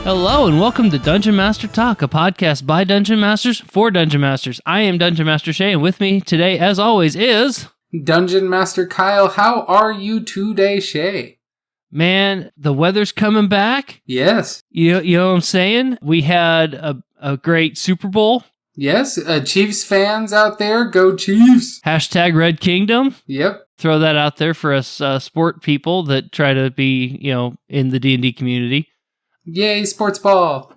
Hello and welcome to Dungeon Master Talk, a podcast by Dungeon Masters for Dungeon Masters. I am Dungeon Master Shea, and with me today, as always, is... Dungeon Master Kyle. How are you today, Shea? Man, the weather's coming back. Yes. You know what I'm saying? We had a great Super Bowl. Yes, Chiefs fans out there, go Chiefs! Hashtag Red Kingdom. Yep. Throw that out there for us sport people that try to be, in the D&D community. Yay, sports ball!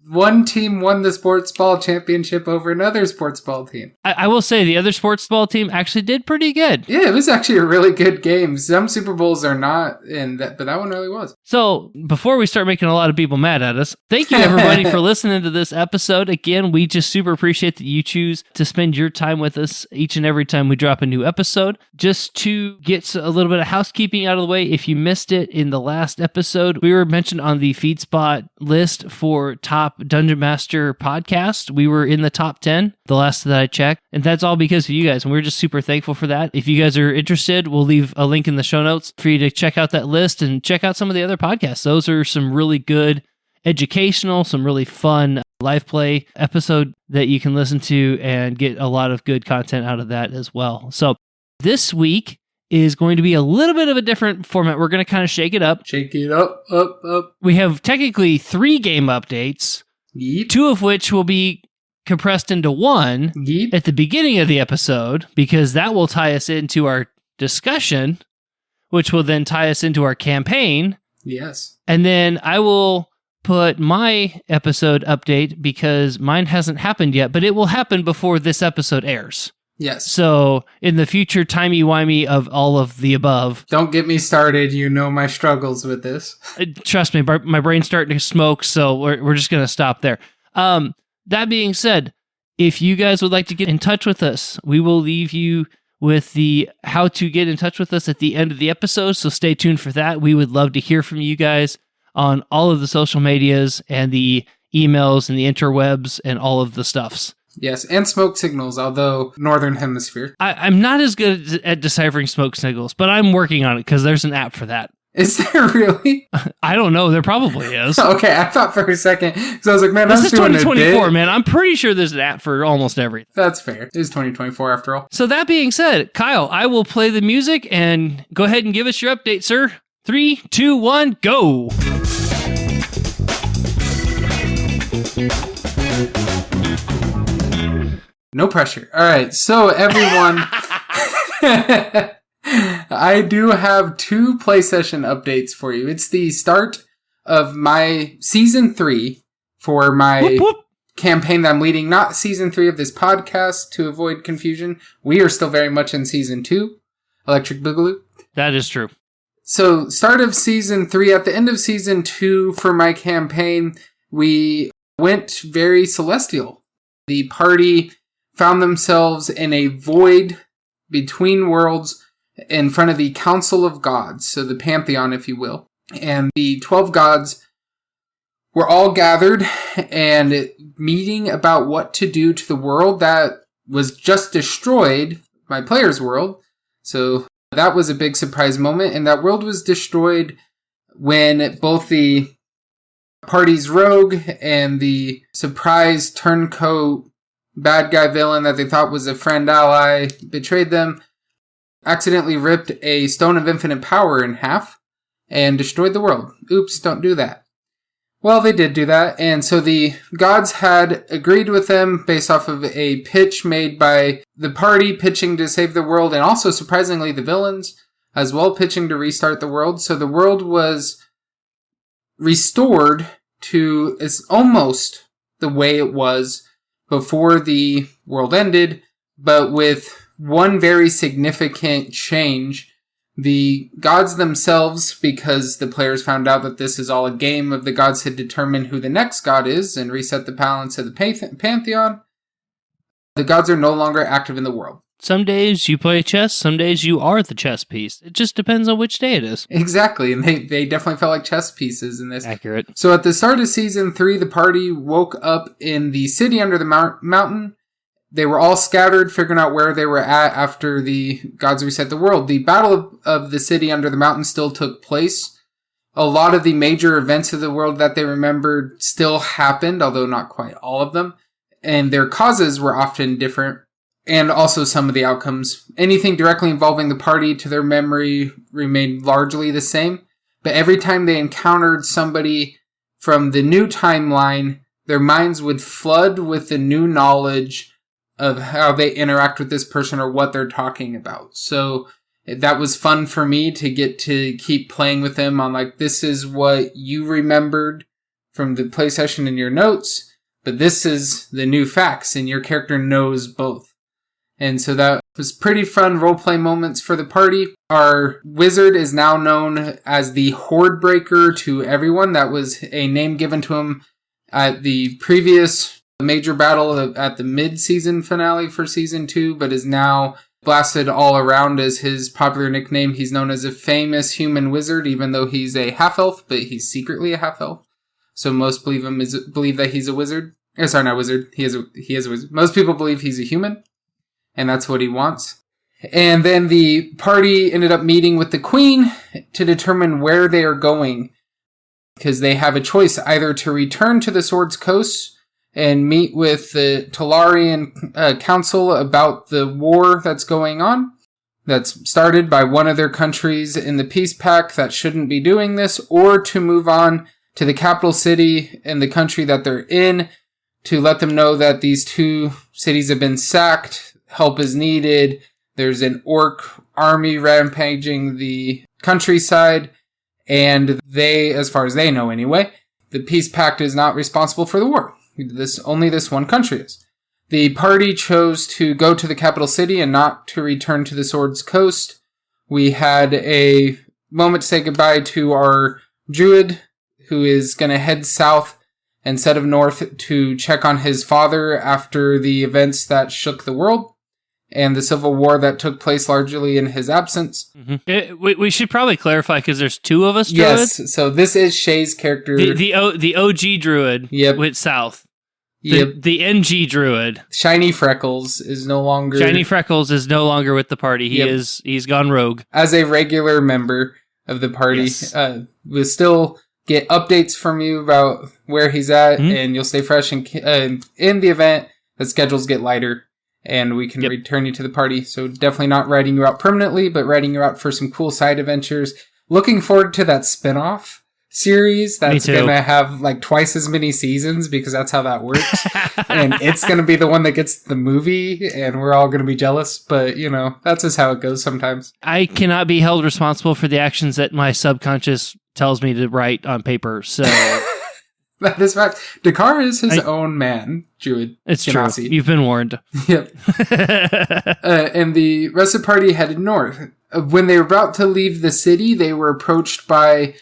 One team won the sports ball championship over another sports ball team. I will say the other sports ball team actually did pretty good. Yeah, it was actually a really good game. Some Super Bowls are not, but that one really was. So, before we start making a lot of people mad at us, thank you everybody for listening to this episode. Again, we just super appreciate that you choose to spend your time with us each and every time we drop a new episode. Just to get a little bit of housekeeping out of the way, if you missed it in the last episode, we were mentioned on the Feedspot list for top Dungeon Master podcast. We were in the top 10, the last that I checked, and that's all because of you guys, and we're just super thankful for that. If you guys are interested, we'll leave a link in the show notes for you to check out that list and check out some of the other podcasts. Those are some really good educational, some really fun live play episode that you can listen to and get a lot of good content out of that as well. So this week is going to be a little bit of a different format. We're going to kind of shake it up. Shake it up, up, up. We have technically 3 game updates, Yeet. 2 of which will be compressed into one Yeet. at the beginning of the episode, because that will tie us into our discussion, which will then tie us into our campaign. Yes. And then I will put my episode update, because mine hasn't happened yet, but it will happen before this episode airs. Yes. So, in the future, timey-wimey of all of the above. Don't get me started. You know my struggles with this. Trust me, my brain's starting to smoke, so we're just going to stop there. That being said, if you guys would like to get in touch with us, we will leave you with the how to get in touch with us at the end of the episode, so stay tuned for that. We would love to hear from you guys on all of the social medias and the emails and the interwebs and all of the stuffs. Yes, and smoke signals, although Northern Hemisphere. I'm not as good at deciphering smoke signals, but I'm working on it because there's an app for that. Is there really? I don't know. There probably is. Okay, I thought for a second. So I was like, man, this I'm is doing 2024, man. I'm pretty sure there's an app for almost everything. That's fair. It is 2024 after all. So that being said, Kyle, I will play the music and go ahead and give us your update, sir. 3, 2, 1, go. No pressure. All right, so everyone, I do have 2 play session updates for you. It's the start of my season 3 for my Whoop, whoop. campaign that I'm leading, not season 3 of this podcast to avoid confusion. We are still very much in season 2, Electric Boogaloo. That is true. So start of season 3, at the end of season 2 for my campaign, we went very celestial. The party found themselves in a void between worlds in front of the Council of Gods, so the Pantheon, if you will. And the 12 gods were all gathered and meeting about what to do to the world that was just destroyed, my player's world. So that was a big surprise moment, and that world was destroyed when both the party's rogue and the surprise turncoat bad guy villain that they thought was a friend ally betrayed them, accidentally ripped a Stone of Infinite Power in half, and destroyed the world. Oops, don't do that. Well, they did do that, and so the gods had agreed with them based off of a pitch made by the party pitching to save the world, and also, surprisingly, the villains as well pitching to restart the world. So the world was restored to almost the way it was before the world ended, but with one very significant change. The gods themselves, because the players found out that this is all a game of the gods to determine who the next god is and reset the balance of the pantheon, the gods are no longer active in the world. Some days you play chess, some days you are the chess piece. It just depends on which day it is. Exactly, and they definitely felt like chess pieces in this. Accurate. So at the start of season 3, the party woke up in the city under the mountain. They were all scattered, figuring out where they were at after the gods reset the world. The battle of the city under the mountain still took place, A lot of the major events of the world that they remembered still happened, although not quite all of them. And their causes were often different. And also some of the outcomes. Anything directly involving the party to their memory remained largely the same. But every time they encountered somebody from the new timeline, their minds would flood with the new knowledge of how they interact with this person or what they're talking about. So that was fun for me to get to keep playing with them on like, this is what you remembered from the play session in your notes, but this is the new facts and your character knows both. And so that was pretty fun roleplay moments for the party. Our wizard is now known as the Horde Breaker to everyone. That was a name given to him at the previous major battle at the mid-season finale for season 2, but is now blasted all around as his popular nickname. He's known as a famous human wizard, even though he's a half-elf, but he's secretly a half-elf. So most believe that he's a wizard. Sorry, not wizard. He is a wizard. Most people believe he's a human, and that's what he wants. And then the party ended up meeting with the queen to determine where they are going, because they have a choice either to return to the Sword's Coast and meet with the Talarian council about the war that's going on, that's started by one of their countries in the peace pact that shouldn't be doing this, or to move on to the capital city and the country that they're in to let them know that these two cities have been sacked, help is needed, there's an orc army rampaging the countryside, and they, as far as they know anyway, the peace pact is not responsible for the war. Only this one country is. The party chose to go to the capital city and not to return to the Sword's Coast. We had a moment to say goodbye to our druid, who is going to head south instead of north to check on his father after the events that shook the world and the civil war that took place largely in his absence. Mm-hmm. We should probably clarify, because there's two of us druids. Yes, so this is Shea's character. The OG druid went south. The NG druid. Shiny Freckles is no longer with the party. He's gone rogue. As a regular member of the party, yes. We'll still get updates from you about where he's at, and you'll stay fresh. And in the event that schedules get lighter, and we can return you to the party. So definitely not writing you out permanently, but writing you out for some cool side adventures. Looking forward to that spinoff series that's gonna have like twice as many seasons, because that's how that works. And it's gonna be the one that gets the movie, and we're all gonna be jealous, but that's just how it goes sometimes. I cannot be held responsible for the actions that my subconscious tells me to write on paper, so that is fact. Dakar is his own man, Druid. It's Genasi. True. You've been warned. Yep. And the rest of the party headed north. When they were about to leave the city, they were approached by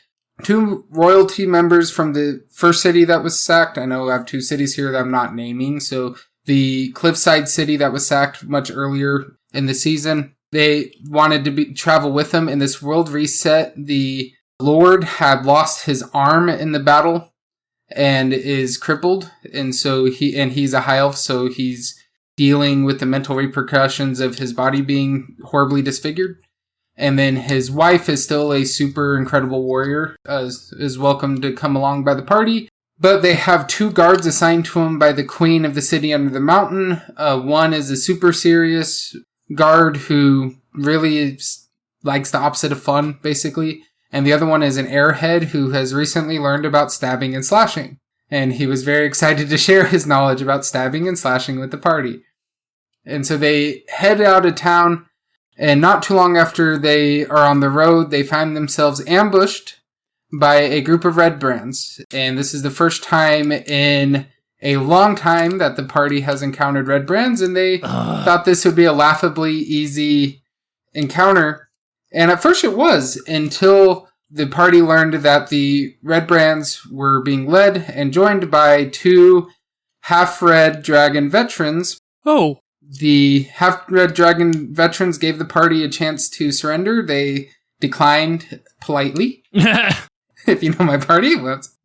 2 royalty members from the first city that was sacked. I know I have 2 cities here that I'm not naming. So the Cliffside city that was sacked much earlier in the season, they wanted to travel with them in this world reset. The Lord had lost his arm in the battle and is crippled. And so he's a high elf, so he's dealing with the mental repercussions of his body being horribly disfigured. And then his wife is still a super incredible warrior, is welcome to come along by the party. But they have 2 guards assigned to him by the queen of the city under the mountain. One is a super serious guard who really likes the opposite of fun, basically. And the other one is an airhead who has recently learned about stabbing and slashing. And he was very excited to share his knowledge about stabbing and slashing with the party. And so they head out of town. And not too long after they are on the road, they find themselves ambushed by a group of red brands. And this is the first time in a long time that the party has encountered red brands, and they thought this would be a laughably easy encounter. And at first it was, until the party learned that the red brands were being led and joined by 2 half-red dragon veterans. Oh. The half-red dragon veterans gave the party a chance to surrender. They declined politely. If you know my party.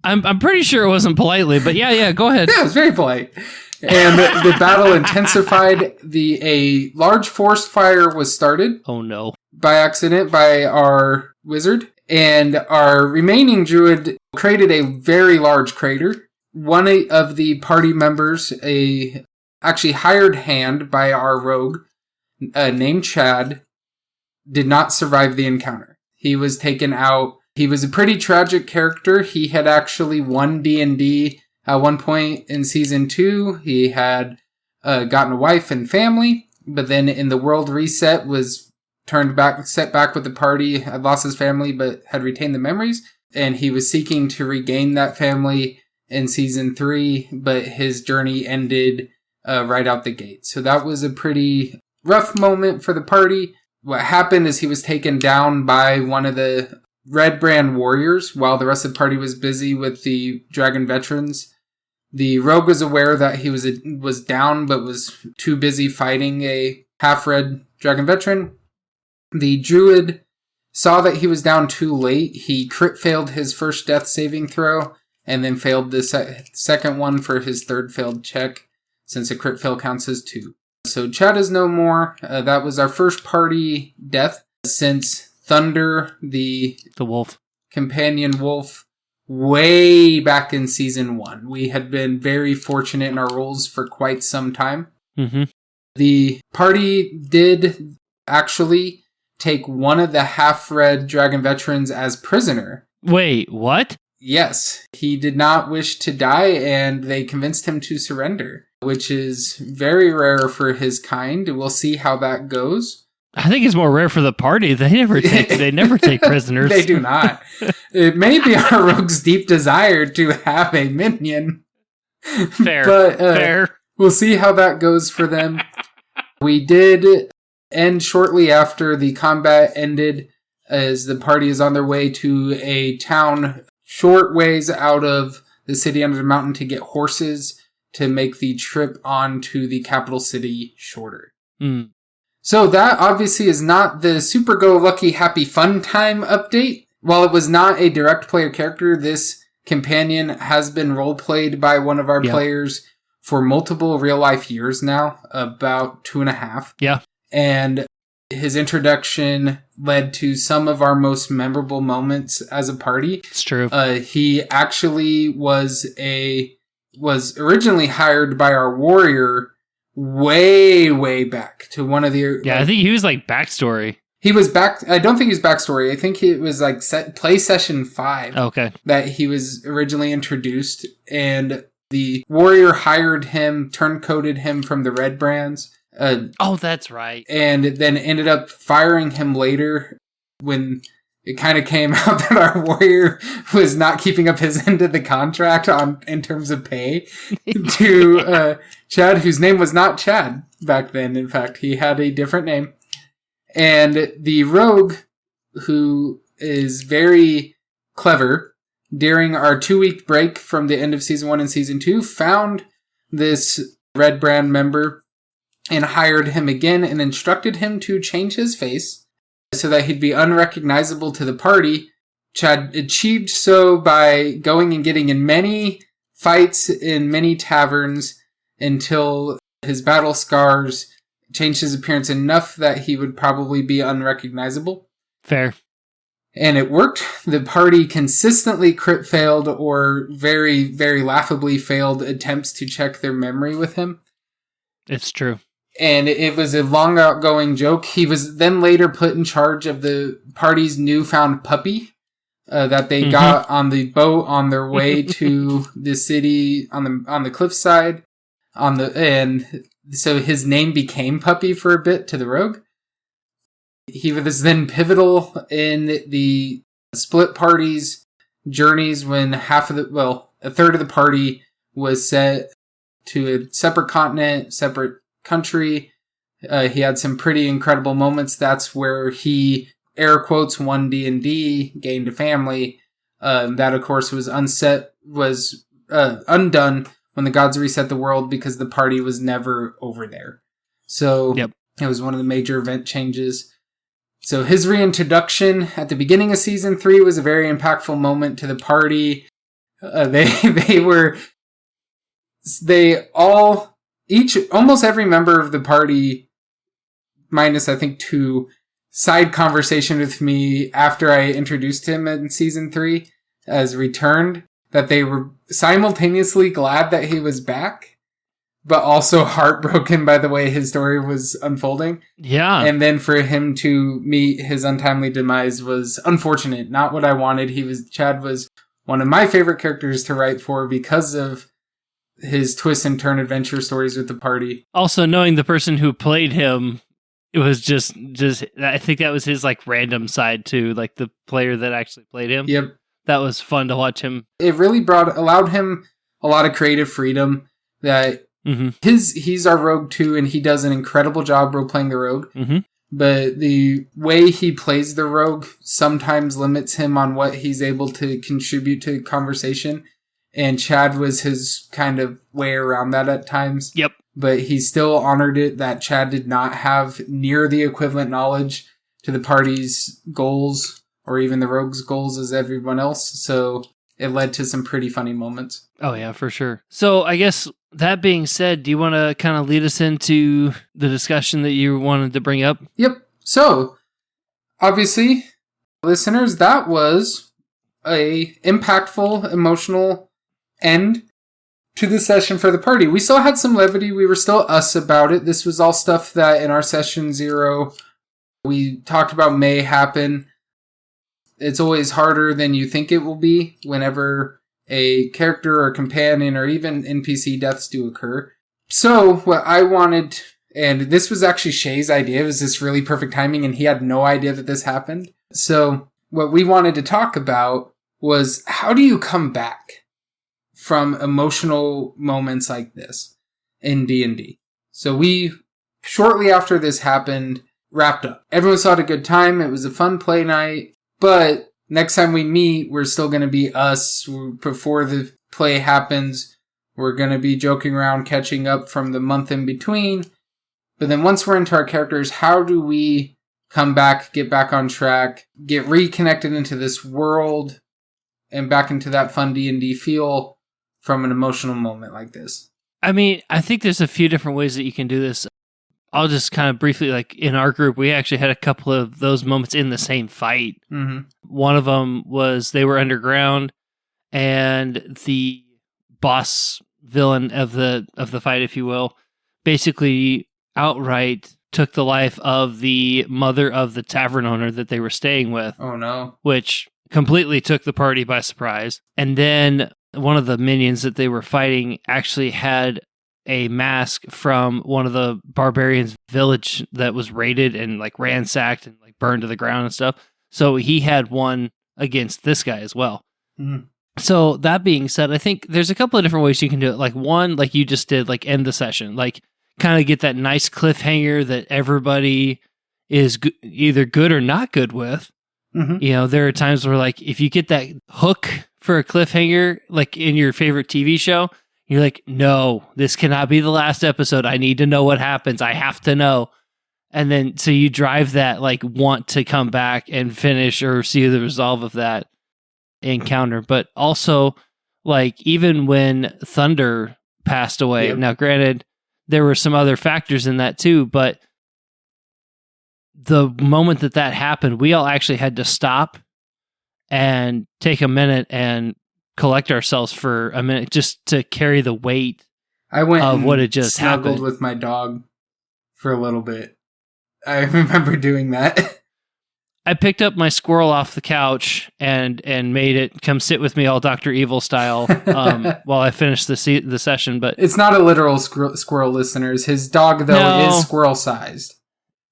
I'm pretty sure it wasn't politely, but yeah, go ahead. Yeah, it was very polite. And the battle intensified. A large forest fire was started. Oh no. By accident by our wizard. And our remaining druid created a very large crater. One of the party members, a actually hired hand by our rogue, named Chad, did not survive the encounter. He was taken out. He was a pretty tragic character. He had actually won D&D at one point in Season 2. He had gotten a wife and family, but then in the world reset was set back with the party, had lost his family, but had retained the memories, and he was seeking to regain that family in Season 3, but his journey ended right out the gate. So that was a pretty rough moment for the party. What happened is he was taken down by one of the Red Brand warriors while the rest of the party was busy with the Dragon veterans. The rogue was aware that he was down, but was too busy fighting a half-red Dragon veteran. The druid saw that he was down too late. He crit failed his first death saving throw, and then failed the second one for his third failed check, since a crit fail counts as 2. So Chad is no more. That was our first party death since Thunder, the wolf, companion wolf, way back in Season 1. We had been very fortunate in our roles for quite some time. Mm-hmm. The party did actually take one of the half-red Dragon veterans as prisoner. Wait, what? Yes. He did not wish to die, and they convinced him to surrender, which is very rare for his kind. We'll see how that goes. I think it's more rare for the party. They never take prisoners. They do not. It may be our rogue's deep desire to have a minion. Fair. But fair. We'll see how that goes for them. We did end shortly after the combat ended, as the party is on their way to a town short ways out of the city under the mountain to get horses to make the trip on to the capital city shorter. Mm. So that obviously is not the super go lucky happy fun time update. While it was not a direct player character, this companion has been role played by one of our players for multiple real life years now, about 2.5. Yeah. And his introduction led to some of our most memorable moments as a party. It's true. He actually was originally hired by our warrior way back to one of the... Yeah, I think he was like backstory. He was back... I don't think he was backstory. I think it was like play session 5. Okay. That he was originally introduced, and the warrior hired him, turncoated him from the Red Brands. That's right. And then ended up firing him later when it kind of came out that our warrior was not keeping up his end of the contract in terms of pay to Chad, whose name was not Chad back then. In fact, he had a different name. And the rogue, who is very clever, during our 2-week break from the end of Season 1 and Season 2, found this Red Brand member and hired him again and instructed him to change his face so that he'd be unrecognizable to the party. Chad achieved so by going and getting in many fights in many taverns until his battle scars changed his appearance enough that he would probably be unrecognizable. Fair. And it worked. The party consistently crit failed or very, very laughably failed attempts to check their memory with him. It's true. And it was a long outgoing joke. He was then later put in charge of the party's newfound puppy that they got on the boat on their way to the city on the cliffside. And so his name became Puppy for a bit to the rogue. He was then pivotal in the split party's journeys when a third of the party was set to a separate continent, separate country. He had some pretty incredible moments. That's where he, air quotes, won D&D, gained a family. That, of course, was undone when the gods reset the world because the party was never over there. So It was one of the major event changes. So his reintroduction at the beginning of Season 3 was a very impactful moment to the party. Almost every member of the party, minus I think 2, side conversation with me after I introduced him in season 3 as returned, that they were simultaneously glad that he was back, but also heartbroken by the way his story was unfolding. Yeah. And then for him to meet his untimely demise was unfortunate. Not what I wanted. Chad was one of my favorite characters to write for because of his twist and turn adventure stories with the party. Also, knowing the person who played him, it was just I think that was his like random side too, like the player that actually played him. Yep. That was fun to watch him. It really allowed him a lot of creative freedom. That he's our rogue too, and he does an incredible job role playing the rogue. Mm-hmm. But the way he plays the rogue sometimes limits him on what he's able to contribute to conversation. And Chad was his kind of way around that at times. Yep. But he still honored it that Chad did not have near the equivalent knowledge to the party's goals or even the rogue's goals as everyone else. So it led to some pretty funny moments. Oh, yeah, for sure. So I guess that being said, do you want to kind of lead us into the discussion that you wanted to bring up? Yep. So obviously, listeners, that was a impactful, emotional end to the session for the party. We still had some levity. We were still us about it. This was all stuff that in our session 0 we talked about may happen. It's always harder than you think it will be whenever a character or companion or even NPC deaths do occur. So what I wanted, and this was actually Shea's idea, it was this really perfect timing and he had no idea that this happened. So what we wanted to talk about was, how do you come back from emotional moments like this in D&D? So we, shortly after this happened, wrapped up. Everyone still had a good time. It was a fun play night. But next time we meet, we're still going to be us. Before the play happens, we're going to be joking around, catching up from the month in between. But then once we're into our characters, how do we come back, get back on track, get reconnected into this world, and back into that fun D&D feel from an emotional moment like this? I mean, I think there's a few different ways that you can do this. I'll just kind of briefly, like in our group, we actually had a couple of those moments in the same fight. Mm-hmm. One of them was they were underground, and the boss villain of the fight, if you will, basically outright took the life of the mother of the tavern owner that they were staying with. Oh no! Which completely took the party by surprise. And then one of the minions that they were fighting actually had a mask from one of the barbarians' village that was raided and like ransacked and like burned to the ground and stuff. So he had one against this guy as well. Mm. So that being said, I think there's a couple of different ways you can do it. Like one, like you just did, like end the session, like kind of get that nice cliffhanger that everybody is either good or not good with. Mm-hmm. You know, there are times where like if you get that hook for a cliffhanger, like in your favorite TV show, you're like, no, this cannot be the last episode. I need to know what happens. I have to know. And then, so you drive that, like, want to come back and finish or see the resolve of that encounter. But also, like, even when Thunder passed away, Yep. Now, granted, there were some other factors in that too, but the moment that happened, we all actually had to stop and take a minute and collect ourselves for a minute just to carry the weight of what had just snuggled happened. with my dog for a little bit. I remember doing that. I picked up my squirrel off the couch and made it come sit with me all Dr. Evil style while I finished the session. But it's not a literal squirrel, listeners. His dog, though, is squirrel-sized.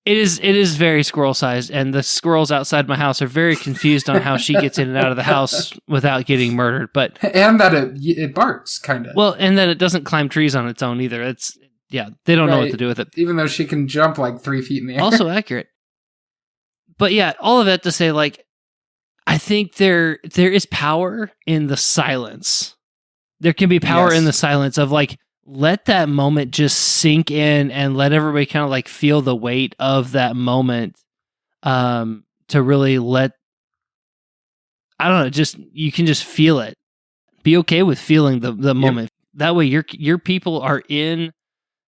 It is very squirrel-sized, and the squirrels outside my house are very confused on how she gets in and out of the house without getting murdered. But and that it barks, kind of. Well, and that it doesn't climb trees on its own either. They don't know what to do with it. Even though she can jump like 3 feet in the air. Also accurate. But yeah, all of that to say, like, I think there is power in the silence. There can be power in the silence of, like, let that moment just sink in and let everybody kind of, like, feel the weight of that moment to really let, I don't know, just, you can just feel it. Be okay with feeling the moment. That way your people are in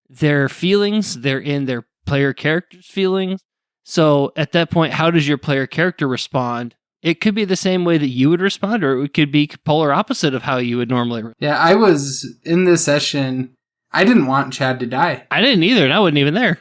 their feelings, they're in their player characters' feelings, So at that point, how does your player character respond? It could be the same way that you would respond, or it could be polar opposite of how you would normally respond. Yeah, I was in this session. I didn't want Chad to die. I didn't either, and I wasn't even there.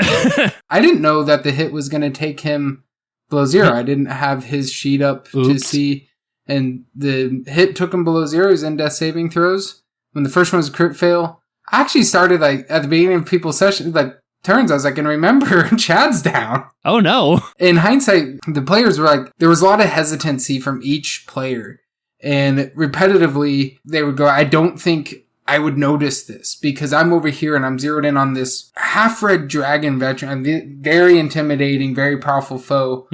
I didn't know that the hit was going to take him below 0. I didn't have his sheet up to see. And the hit took him below 0. He's in death saving throws. When the first one was a crit fail, I actually started like at the beginning of people's session, like turns, I was like, and remember, Chad's down. Oh no. In hindsight, the players were like, there was a lot of hesitancy from each player. And repetitively, they would go, I don't think I would notice this because I'm over here and I'm zeroed in on this half-red dragon veteran, very intimidating, very powerful foe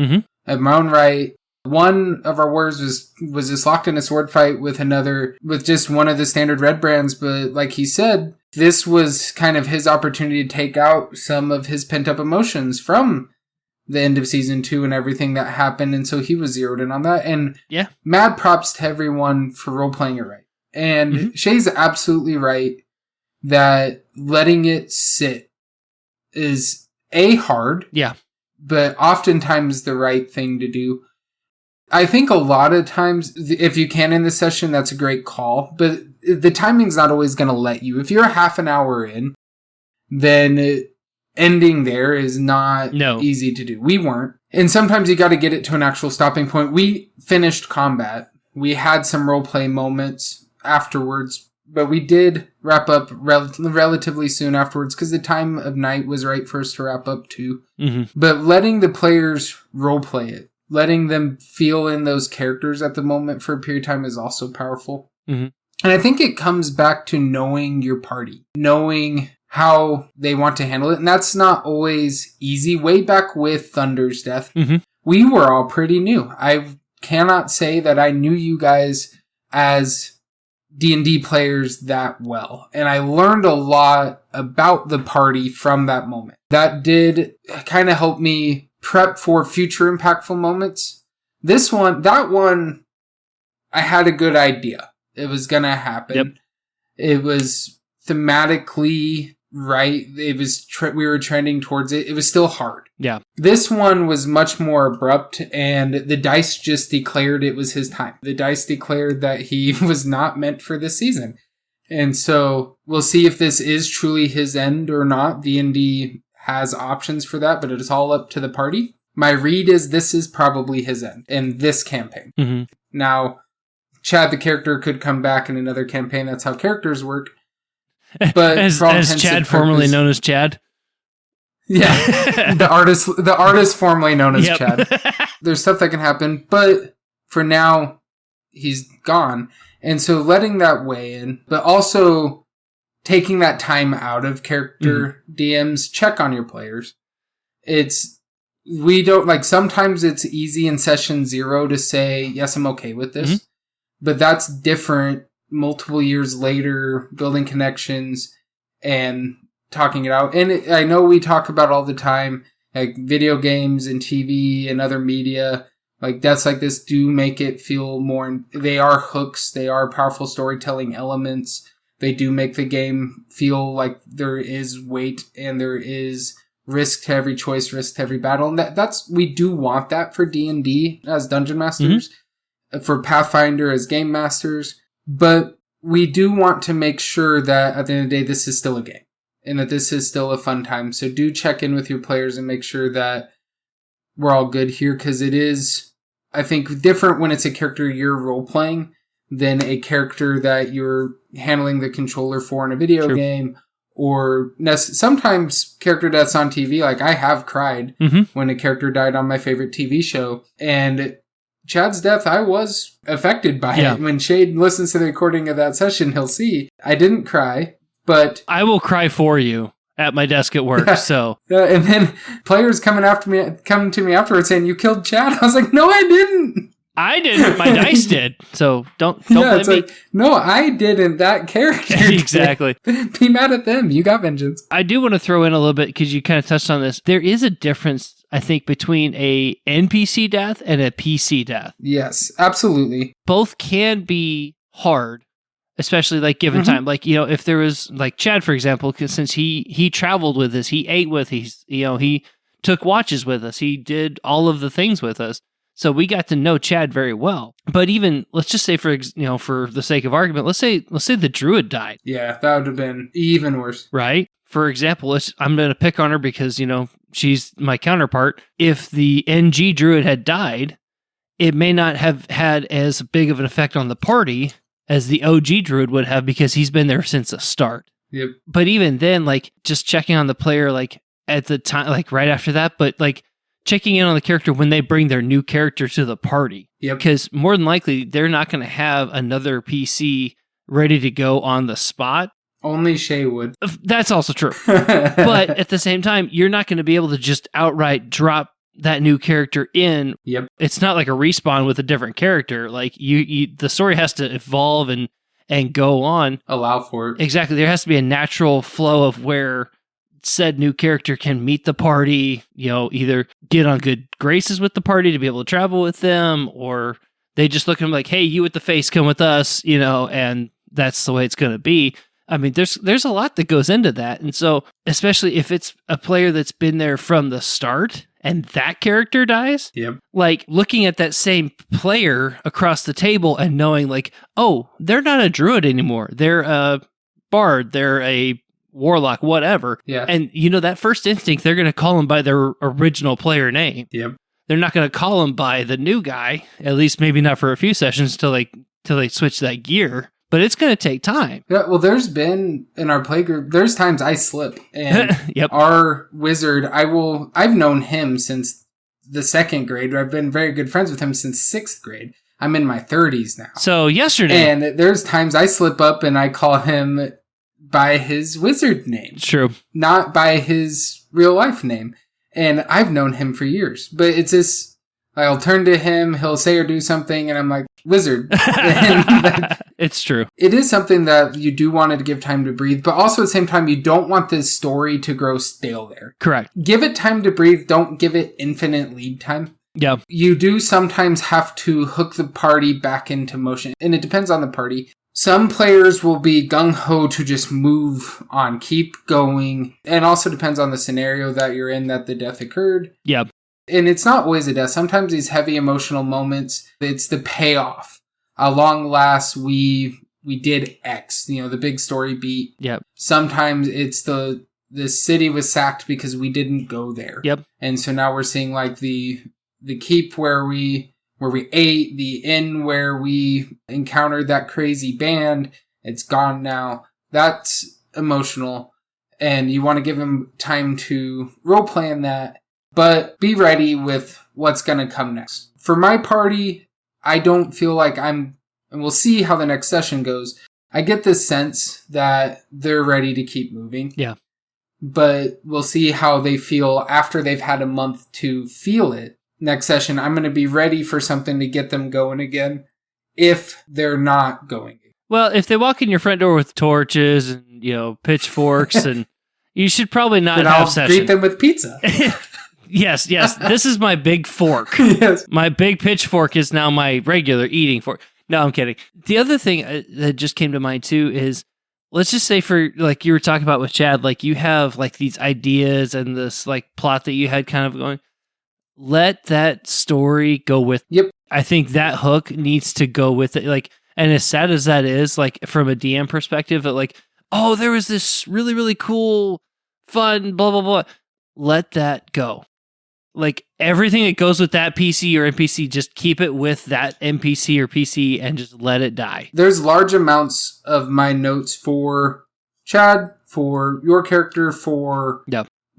of my own right. One of our warriors was just locked in a sword fight with just one of the standard red brands. But like he said, this was kind of his opportunity to take out some of his pent-up emotions from the end of season 2 and everything that happened. And so he was zeroed in on that. And mad props to everyone for role-playing it right. And Shea's absolutely right that letting it sit is hard. Yeah. But oftentimes the right thing to do. I think a lot of times, if you can in the session, that's a great call. But the timing's not always going to let you. If you're a half an hour in, then ending there is not easy to do. We weren't. And sometimes you got to get it to an actual stopping point. We finished combat. We had some roleplay moments afterwards, but we did wrap up relatively soon afterwards because the time of night was right for us to wrap up too. But letting the players roleplay it, letting them feel in those characters at the moment for a period of time is also powerful. And I think it comes back to knowing your party, knowing how they want to handle it. And that's not always easy. Way back with Thunder's death, we were all pretty new. I cannot say that I knew you guys as D&D players that well. And I learned a lot about the party from that moment. That did kind of help me prep for future impactful moments. That one, I had a good idea. It was going to happen. It was thematically right. It was we were trending towards it. It was still hard. Yeah. This one was much more abrupt, and the dice just declared it was his time. The dice declared that he was not meant for this season. And so we'll see if this is truly his end or not. D&D has options for that, but it is all up to the party. My read is this is probably his end in this campaign. Now, Chad, the character, could come back in another campaign. That's how characters work. But as Chad, formerly known as Chad. Yeah, the artist formerly known as Chad. There's stuff that can happen, but for now, he's gone. And so letting that weigh in, but also taking that time out of character DMs, check on your players. Sometimes it's easy in session 0 to say, yes, I'm okay with this. But that's different multiple years later, building connections and talking it out. And I know we talk about all the time, like video games and TV and other media, like deaths like this do make it feel more, they are hooks, they are powerful storytelling elements. They do make the game feel like there is weight and there is risk to every choice, risk to every battle. And we do want that for D&D as Dungeon Masters, for Pathfinder as Game Masters. But we do want to make sure that at the end of the day, this is still a game and that this is still a fun time. So do check in with your players and make sure that we're all good here, because it is, I think, different when it's a character you're role-playing than a character that you're handling the controller for in a video game, or sometimes character deaths on TV. Like, I have cried when a character died on my favorite TV show, and Chad's death, I was affected by it. When Shade listens to the recording of that session, he'll see I didn't cry, but I will cry for you at my desk at work. So, and then players coming to me afterwards saying, "You killed Chad." I was like, "No, I didn't. I didn't. My dice did." So don't blame me. Like, no, I didn't. That character exactly. Did. Be mad at them. You got vengeance. I do want to throw in a little bit because you kind of touched on this. There is a difference, I think, between a NPC death and a PC death. Yes, absolutely. Both can be hard, especially like given time. Like, if there was like Chad, for example, because since he traveled with us, he ate with, he took watches with us. He did all of the things with us. So we got to know Chad very well. But even, let's just say for the sake of argument, let's say the druid died. Yeah, that would have been even worse. Right? For example, I'm going to pick on her because, she's my counterpart. If the NG druid had died, it may not have had as big of an effect on the party as the OG druid would have because he's been there since the start. Yep. But even then, like, just checking on the player, like, at the time, like, right after that, but, like, checking in on the character when they bring their new character to the party. Yep. Because more than likely, they're not going to have another PC ready to go on the spot. Only Shea would. That's also true. But at the same time, you're not going to be able to just outright drop that new character in. Yep. It's not like a respawn with a different character. Like, the story has to evolve and go on. Allow for it. Exactly. There has to be a natural flow of where said new character can meet the party, either get on good graces with the party to be able to travel with them, or they just look at them like, hey, you with the face, come with us, and that's the way it's going to be. I mean, there's a lot that goes into that. And so, especially if it's a player that's been there from the start and that character dies, yep. Like looking at that same player across the table and knowing like, oh, they're not a druid anymore. They're a bard. They're a warlock, whatever. Yeah. And that first instinct, they're going to call him by their original player name. Yep. They're not going to call him by the new guy, at least maybe not for a few sessions till they switch that gear. But it's going to take time. Yeah, well, there's been in our playgroup, there's times I slip, and yep. Our wizard, I've known him since the 2nd grade. I've been very good friends with him since 6th grade. I'm in my 30s now. So yesterday. And there's times I slip up and I call him by his wizard name. It's true. Not by his real life name. And I've known him for years. But it's this, I'll turn to him, he'll say or do something, and I'm like, wizard. It's true. It is something that you do want to give time to breathe, but also at the same time, you don't want this story to grow stale there. Correct. Give it time to breathe. Don't give it infinite lead time. Yeah. You do sometimes have to hook the party back into motion, and it depends on the party. Some players will be gung-ho to just move on, keep going, and also depends on the scenario that you're in that the death occurred. Yeah. And it's not always a death. Sometimes these heavy emotional moments, it's the payoff. Long last, we did X, the big story beat. Yep. Sometimes it's the city was sacked because we didn't go there. Yep. And so now we're seeing like the keep where we ate, the inn where we encountered that crazy band. It's gone now. That's emotional. And you want to give them time to role plan that, but be ready with what's going to come next. For my party, I don't feel like and we'll see how the next session goes. I get this sense that they're ready to keep moving. Yeah. But we'll see how they feel after they've had a month to feel it. Next session, I'm going to be ready for something to get them going again if they're not going. Well, if they walk in your front door with torches and, pitchforks, and you should probably not then have I'll session. greet them with pizza. Yes. This is my big fork. Yes. My big pitchfork is now my regular eating fork. No, I'm kidding. The other thing that just came to mind too is, let's just say for like you were talking about with Chad, like you have like these ideas and this like plot that you had kind of going. Let that story go with. Yep. I think that hook needs to go with it. Like, and as sad as that is, like from a DM perspective, that like, oh, there was this really, really cool, fun, blah, blah, blah. Let that go. Like everything that goes with that PC or NPC, just keep it with that NPC or PC and just let it die. There's large amounts of my notes for Chad, for your character, for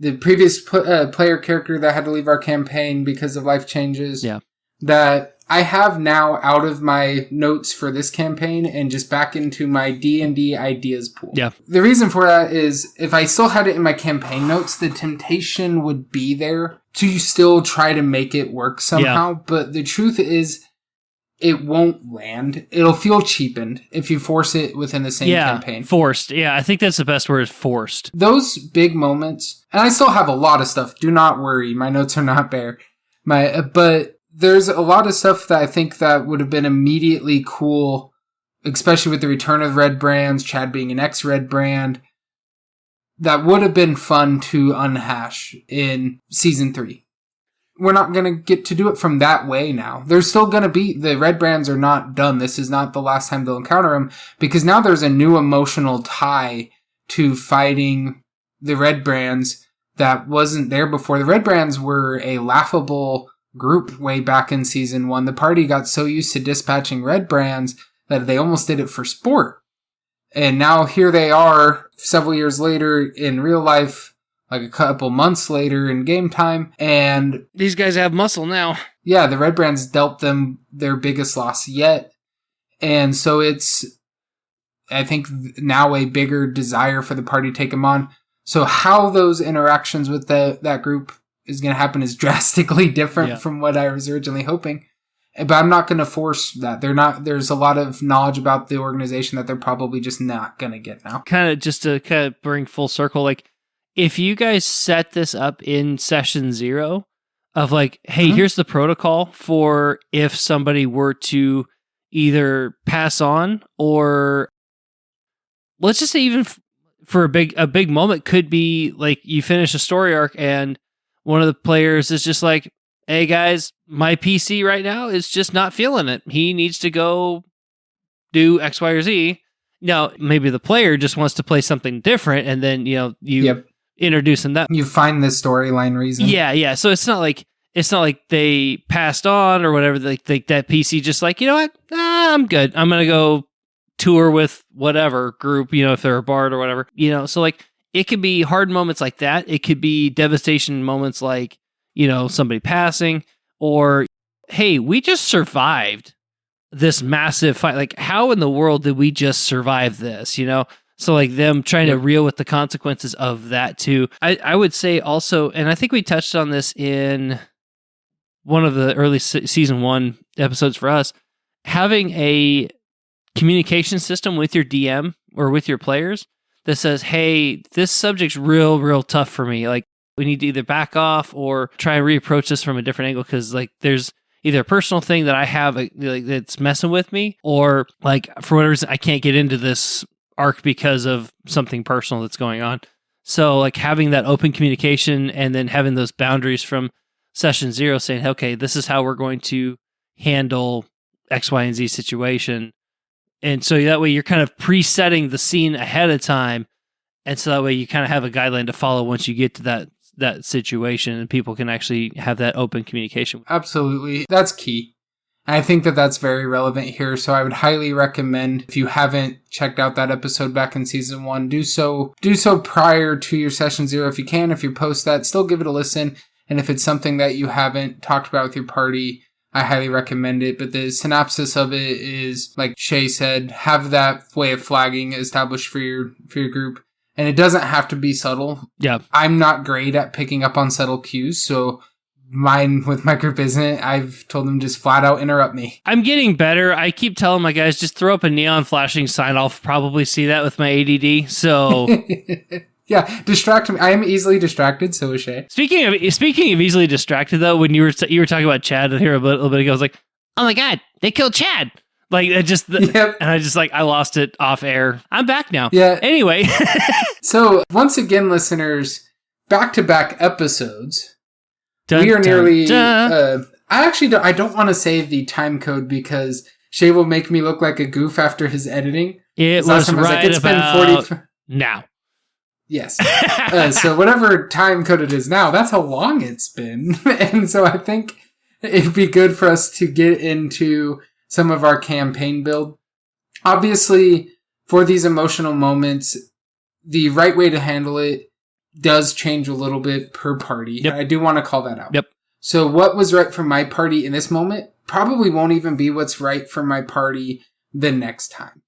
the previous player character that had to leave our campaign because of life changes. Yeah. That I have now out of my notes for this campaign and just back into my D&D ideas pool. Yeah. The reason for that is if I still had it in my campaign notes, the temptation would be there to still try to make it work somehow. Yeah. But the truth is, it won't land. It'll feel cheapened if you force it within the same campaign. Forced. Yeah, I think that's the best word, forced. Those big moments, and I still have a lot of stuff. Do not worry. My notes are not bare. But there's a lot of stuff that I think that would have been immediately cool, especially with the return of Red Brands, Chad being an ex-Red Brand. that would have been fun to unhash in season 3. We're not going to get to do it from that way now. There's still going to be, the Red Brands are not done. This is not the last time they'll encounter them, because now there's a new emotional tie to fighting the Red Brands that wasn't there before. The Red Brands were a laughable group way back in season 1. The party got so used to dispatching Red Brands that they almost did it for sport. And now here they are several years later in real life, like a couple months later in game time, and these guys have muscle now. Yeah, the Red Brands dealt them their biggest loss yet. And so it's, I think, now a bigger desire for the party to take them on. So how those interactions with that group is going to happen is drastically different from what I was originally hoping. But I'm not going to force that. There's a lot of knowledge about the organization that they're probably just not going to get now. Kind of just to kind of bring full circle, like, if you guys set this up in session 0 of like, hey, here's the protocol for if somebody were to either pass on, or let's just say even for a big moment could be like you finish a story arc and one of the players is just like, hey guys, my PC right now is just not feeling it. He needs to go do X, Y, or Z. Now, maybe the player just wants to play something different, and then, you introduce them that. You find the storyline reason. Yeah. So it's not like they passed on or whatever. Like that PC just like, you know what? I'm good. I'm gonna go tour with whatever group, if they're a bard or whatever. So like it could be hard moments like that. It could be devastation moments like, somebody passing, or hey, we just survived this massive fight. Like, how in the world did we just survive this? So like them trying to reel with the consequences of that too. I would say also, and I think we touched on this in one of the early season 1 episodes for us, having a communication system with your DM or with your players that says, hey, this subject's real tough for me. Like, we need to either back off or try and reapproach this from a different angle, because like there's either a personal thing that I have like that's messing with me, or like for whatever reason I can't get into this arc because of something personal that's going on. So like having that open communication and then having those boundaries from session 0 saying, okay, this is how we're going to handle X, Y, and Z situation. And so that way you're kind of presetting the scene ahead of time. And so that way you kind of have a guideline to follow once you get to that situation, and people can actually have that open communication. Absolutely. That's key. I think that's very relevant here, so I would highly recommend, if you haven't checked out that episode back in season 1, do so prior to your session 0 if you can. If you're post that, still give it a listen, and if it's something that you haven't talked about with your party, I highly recommend it. But the synopsis of it is, like Shea said, have that way of flagging established for your group, and it doesn't have to be subtle. Yeah. I'm not great at picking up on subtle cues, so mine with my group isn't. I've told them just flat out interrupt me. I'm getting better. I keep telling my guys, just throw up a neon flashing sign. I'll probably see that with my ADD. So yeah, distract me. I am easily distracted. So is Shea. Speaking of easily distracted, though, when you were talking about Chad here a little bit ago, I was like, oh my god, they killed Chad. Like it just, and I just I lost it off air. I'm back now. Yeah. Anyway, so once again, listeners, back-to-back episodes. We are nearly. I don't want to say the time code because Shea will make me look like a goof after his editing. It was right it's about been 40 now. Yes. So whatever time code it is now, that's how long it's been. And so I think it'd be good for us to get into some of our campaign build. Obviously, for these emotional moments, the right way to handle it does change a little bit per party. Yep. I do want to call that out. Yep. So what was right for my party in this moment probably won't even be what's right for my party the next time.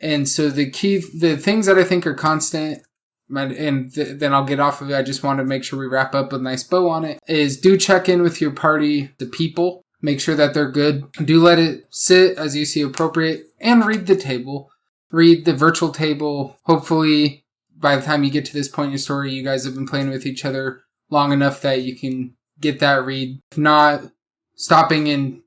And so the things that I think are constant, and then I'll get off of it, I just want to make sure we wrap up with a nice bow on it, is do check in with your party, the people, make sure that they're good. Do let it sit as you see appropriate, and read the table. Read the virtual table. Hopefully, by the time you get to this point in your story, you guys have been playing with each other long enough that you can get that read. If not, stopping and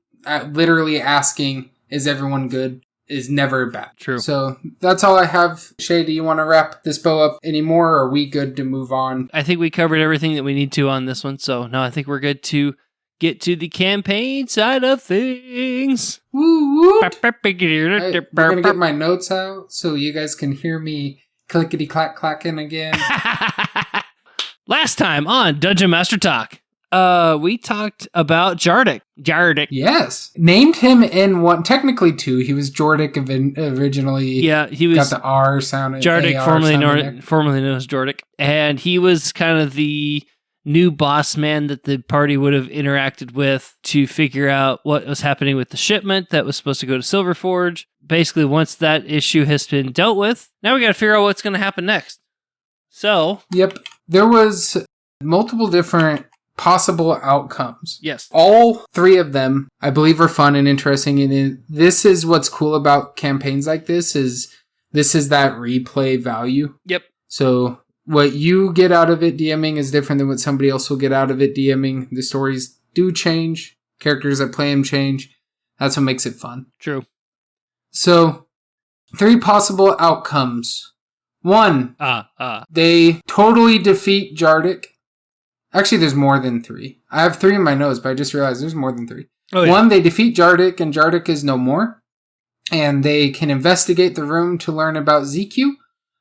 literally asking, is everyone good? is never bad. True. So that's all I have. Shea, do you want to wrap this bow up anymore, or are we good to move on? I think we covered everything that we need to on this one. So, no, I think we're good to get to the campaign side of things. Woo woo! We're going to get my notes out so you guys can hear me clickety-clack-clacking again. Last time on Dungeon Master Talk, we talked about Jardik. Yes. Named him in one, technically two. He was Jordik originally. Yeah, he was. Got the R sound. Jardik, formerly known as Jordik. And he was kind of the new boss man that the party would have interacted with to figure out what was happening with the shipment that was supposed to go to Silverforge. Basically, once that issue has been dealt with, now we got to figure out what's going to happen next. So. Yep. There was multiple different possible outcomes. Yes. All three of them, I believe, are fun and interesting. And this is what's cool about campaigns like this is that replay value. Yep. So what you get out of it DMing is different than what somebody else will get out of it DMing. The stories do change. Characters that play them change. That's what makes it fun. True. So, three possible outcomes. One, they totally defeat Jardik. Actually, there's more than three. I have three in my notes, but I just realized there's more than three. Oh, yeah. One, they defeat Jardik, and Jardik is no more. And they can investigate the room to learn about ZQ.